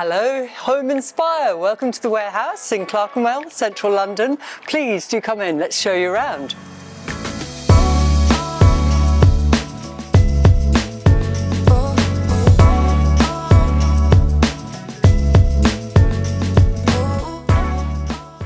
Hello, Home Inspire. Welcome to the warehouse in Clerkenwell, central London. Please do come in, let's show you around.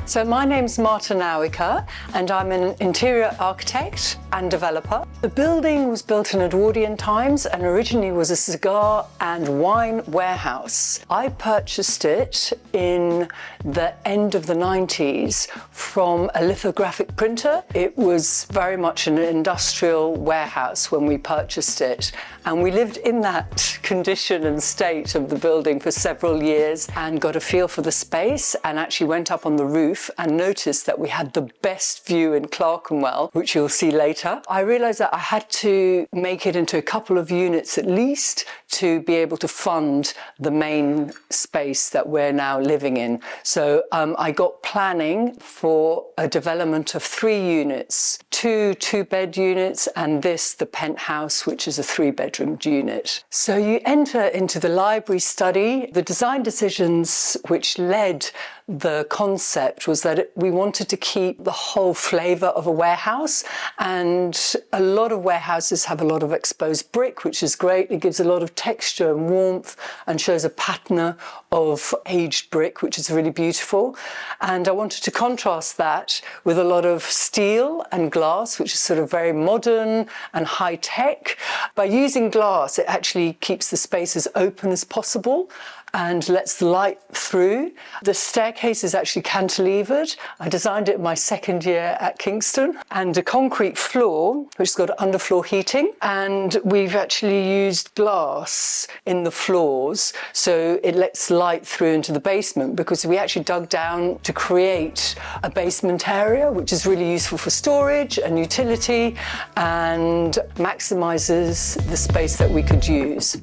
So my name's Marta Nowicka and I'm an interior architect and developer. The building was built in Edwardian times and originally was a cigar and wine warehouse. I purchased it in the end of the 90s from a lithographic printer. It was very much an industrial warehouse when we purchased it, and we lived in that condition and state of the building for several years and got a feel for the space, and actually went up on the roof and noticed that we had the best view in Clerkenwell, which you'll see later. I realised that I had to make it into a couple of units at least to be able to fund the main space that we're now living in. So I got planning for a development of 3 units, 2 2-bed units and this, the Penthouse, which is a 3-bedroom unit. So you enter into the library study. The design decisions which led the concept was that we wanted to keep the whole flavour of a warehouse, and a lot of warehouses have a lot of exposed brick, which is great. It gives a lot of texture and warmth and shows a patina of aged brick, which is really beautiful. And I wanted to contrast that with a lot of steel and glass, which is sort of very modern and high tech. By using glass, it actually keeps the space as open as possible and lets the light through. The staircase is actually cantilevered. I designed it in my second year at Kingston, and a concrete floor, which has got underfloor heating. And we've actually used glass in the floors, so it lets light through into the basement, because we actually dug down to create a basement area, which is really useful for storage and utility and maximizes the space that we could use.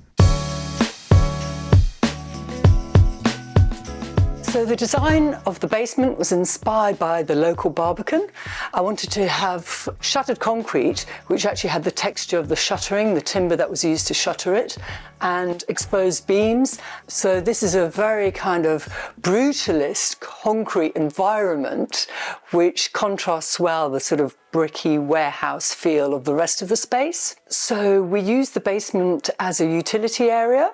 So the design of the basement was inspired by the local Barbican. I wanted to have shuttered concrete, which actually had the texture of the shuttering, the timber that was used to shutter it, and exposed beams. So this is a very kind of brutalist concrete environment, which contrasts well the sort of bricky warehouse feel of the rest of the space. So we used the basement as a utility area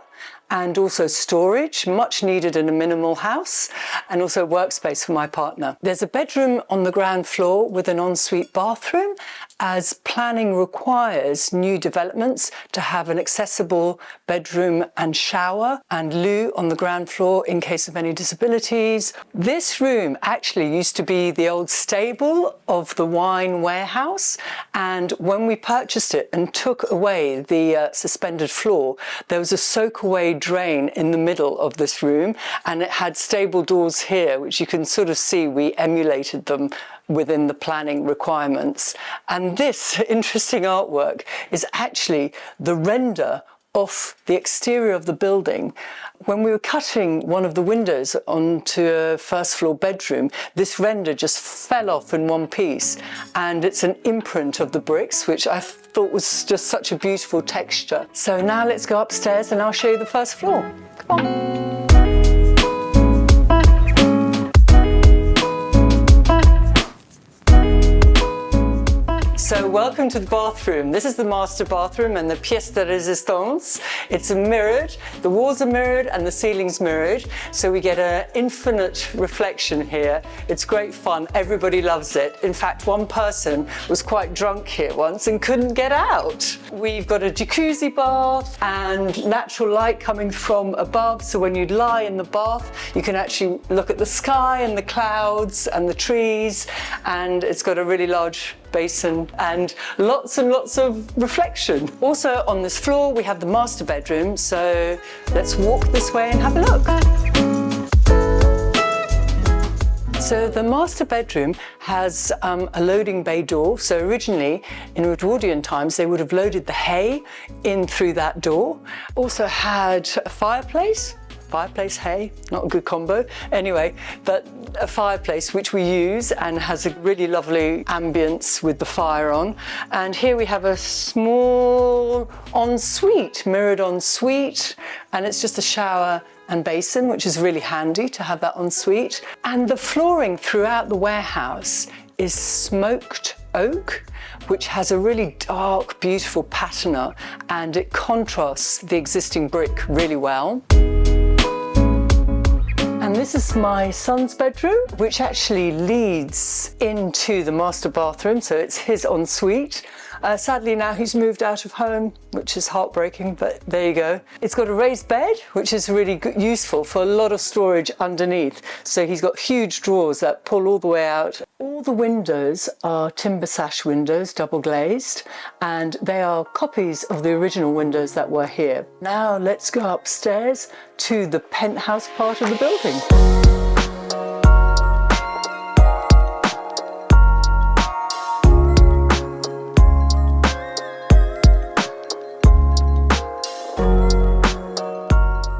and also storage, much needed in a minimal house, and also workspace for my partner. There's a bedroom on the ground floor with an ensuite bathroom, as planning requires new developments to have an accessible bedroom and shower and loo on the ground floor in case of any disabilities. This room actually used to be the old stable of the wine warehouse, and when we purchased it and took away the suspended floor, there was a soak-away drain in the middle of this room, and it had stable doors here, which you can sort of see we emulated them within the planning requirements. And this interesting artwork is actually the render of the exterior of the building. When we were cutting one of the windows onto a first floor bedroom, this render just fell off in one piece, and it's an imprint of the bricks, which I thought was just such a beautiful texture. So now let's go upstairs and I'll show you the first floor. Come on. So welcome to the bathroom. This is the master bathroom and the pièce de résistance. It's mirrored, the walls are mirrored and the ceiling's mirrored. So we get an infinite reflection here. It's great fun, everybody loves it. In fact, one person was quite drunk here once and couldn't get out. We've got a jacuzzi bath and natural light coming from above. So when you lie in the bath, you can actually look at the sky and the clouds and the trees, and it's got a really large basin and lots of reflection. Also on this floor we have the master bedroom, so let's walk this way and have a look. So the master bedroom has a loading bay door. So originally in Edwardian times they would have loaded the hay in through that door. Also had a fireplace fireplace, hey, not a good combo. Anyway, but a fireplace which we use and has a really lovely ambience with the fire on. And here we have a small ensuite, mirrored ensuite, and it's just a shower and basin, which is really handy to have that ensuite. And the flooring throughout the warehouse is smoked oak, which has a really dark, beautiful patina, and it contrasts the existing brick really well. And this is my son's bedroom, which actually leads into the master bathroom, so it's his ensuite. Sadly now he's moved out of home, which is heartbreaking, but there you go. It's got a raised bed, which is really useful for a lot of storage underneath. So he's got huge drawers that pull all the way out. All the windows are timber sash windows, double glazed, and they are copies of the original windows that were here. Now let's go upstairs to the penthouse part of the building.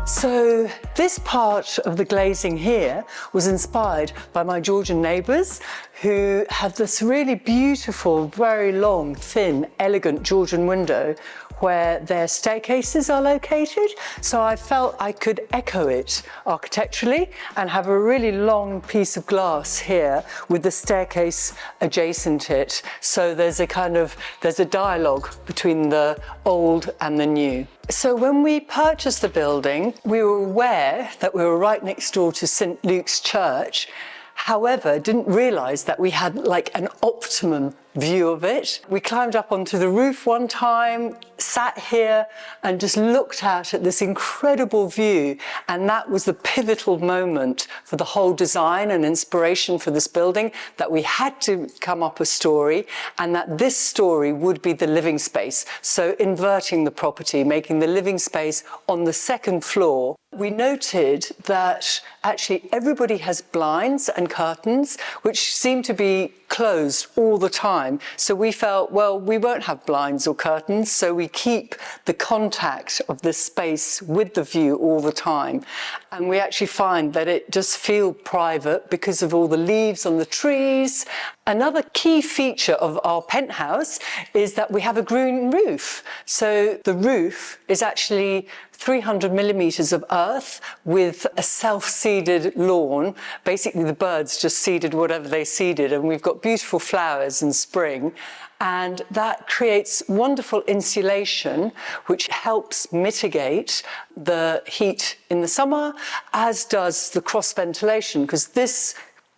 So this part of the glazing here was inspired by my Georgian neighbours, who have this really beautiful, very long, thin, elegant Georgian window where their staircases are located. So I felt I could echo it architecturally and have a really long piece of glass here with the staircase adjacent it. So there's a dialogue between the old and the new. So when we purchased the building, we were aware that we were right next door to St. Luke's Church. However, didn't realise that we had like an optimum view of it. We climbed up onto the roof one time, sat here and just looked out at this incredible view, and that was the pivotal moment for the whole design and inspiration for this building, that we had to come up a story, and that this story would be the living space. So inverting the property, making the living space on the second floor. We noted that actually everybody has blinds and curtains which seem to be closed all the time. So we felt, well, we won't have blinds or curtains, so we keep the contact of this space with the view all the time. And we actually find that it does feel private because of all the leaves on the trees. Another key feature of our penthouse is that we have a green roof. So the roof is actually 300 millimetres of earth with a self-seeded lawn. Basically, the birds just seeded whatever they seeded, and we've got beautiful flowers in spring. And that creates wonderful insulation, which helps mitigate the heat in the summer, as does the cross ventilation, because this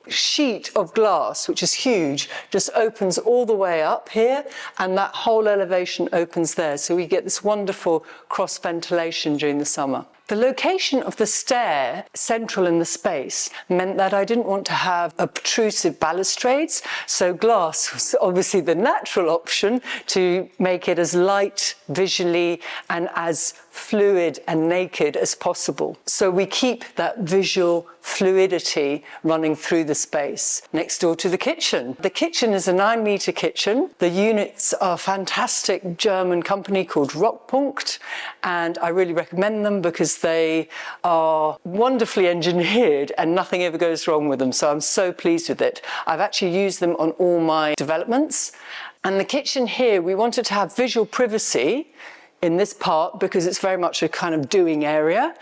sheet of glass, which is huge, just opens all the way up here, and that whole elevation opens there. So we get this wonderful cross ventilation during the summer. The location of the stair, central in the space, meant that I didn't want to have obtrusive balustrades, so glass was obviously the natural option to make it as light visually and as fluid and naked as possible. So we keep that visual fluidity running through the space. Next door to the kitchen. The kitchen is a 9-metre kitchen. The units are a fantastic German company called Rockpunkt, and I really recommend them because they are wonderfully engineered and nothing ever goes wrong with them. So I'm so pleased with it. I've actually used them on all my developments. And the kitchen here, we wanted to have visual privacy in this part because it's very much a kind of doing area,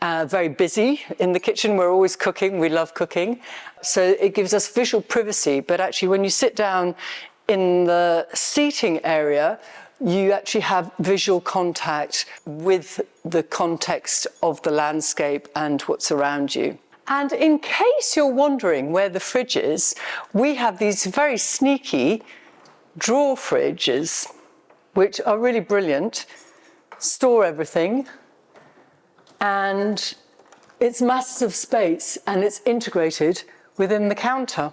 very busy in the kitchen. We're always cooking, we love cooking. So it gives us visual privacy, but actually when you sit down in the seating area, you actually have visual contact with the context of the landscape and what's around you. And in case you're wondering where the fridge is, we have these very sneaky drawer fridges, which are really brilliant, store everything, and it's massive space and it's integrated within the counter,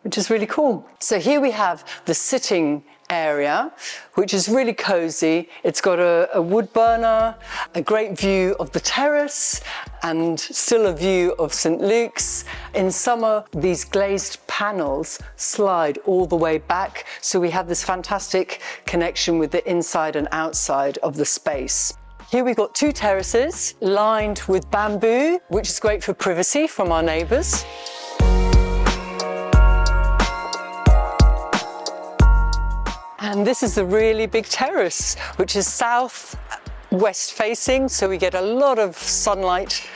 which is really cool. So here we have the sitting area, which is really cozy. It's got a wood burner, a great view of the terrace, and still a view of St. Luke's. In summer, these glazed panels slide all the way back, so we have this fantastic connection with the inside and outside of the space. Here we've got 2 terraces lined with bamboo, which is great for privacy from our neighbours. And this is a really big terrace, which is south-west facing, so we get a lot of sunlight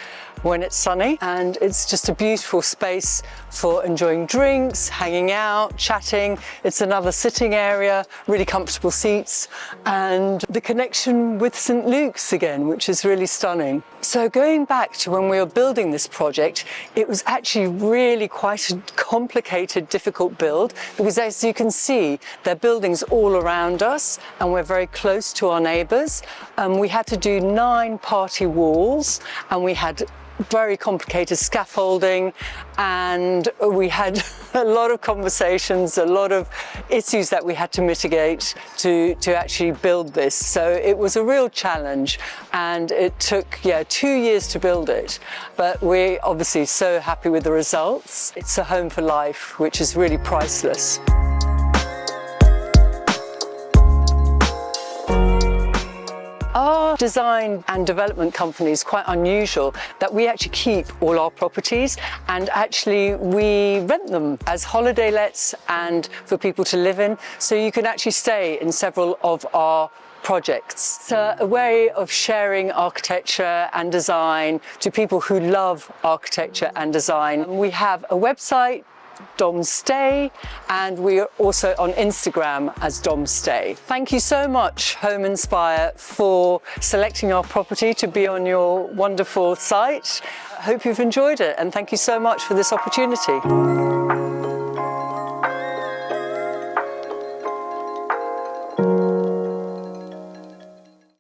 when it's sunny, and it's just a beautiful space for enjoying drinks, hanging out, chatting. It's another sitting area, really comfortable seats, and the connection with St. Luke's again, which is really stunning. So going back to when we were building this project, it was actually really quite a complicated, difficult build, because as you can see, there are buildings all around us and we're very close to our neighbours. We had to do 9 party walls, and we had very complicated scaffolding, and we had a lot of conversations, a lot of issues that we had to mitigate to actually build this. So it was a real challenge, and it took 2 years to build it, but we're obviously so happy with the results. It's a home for life, which is really priceless. Our design and development company is quite unusual that we actually keep all our properties, and actually we rent them as holiday lets and for people to live in. So you can actually stay in several of our projects. It's a way of sharing architecture and design to people who love architecture and design. We have a website, DOMstay, and we are also on Instagram as DOMstay. Thank you so much, Home Inspire, for selecting our property to be on your wonderful site. I hope you've enjoyed it, and thank you so much for this opportunity.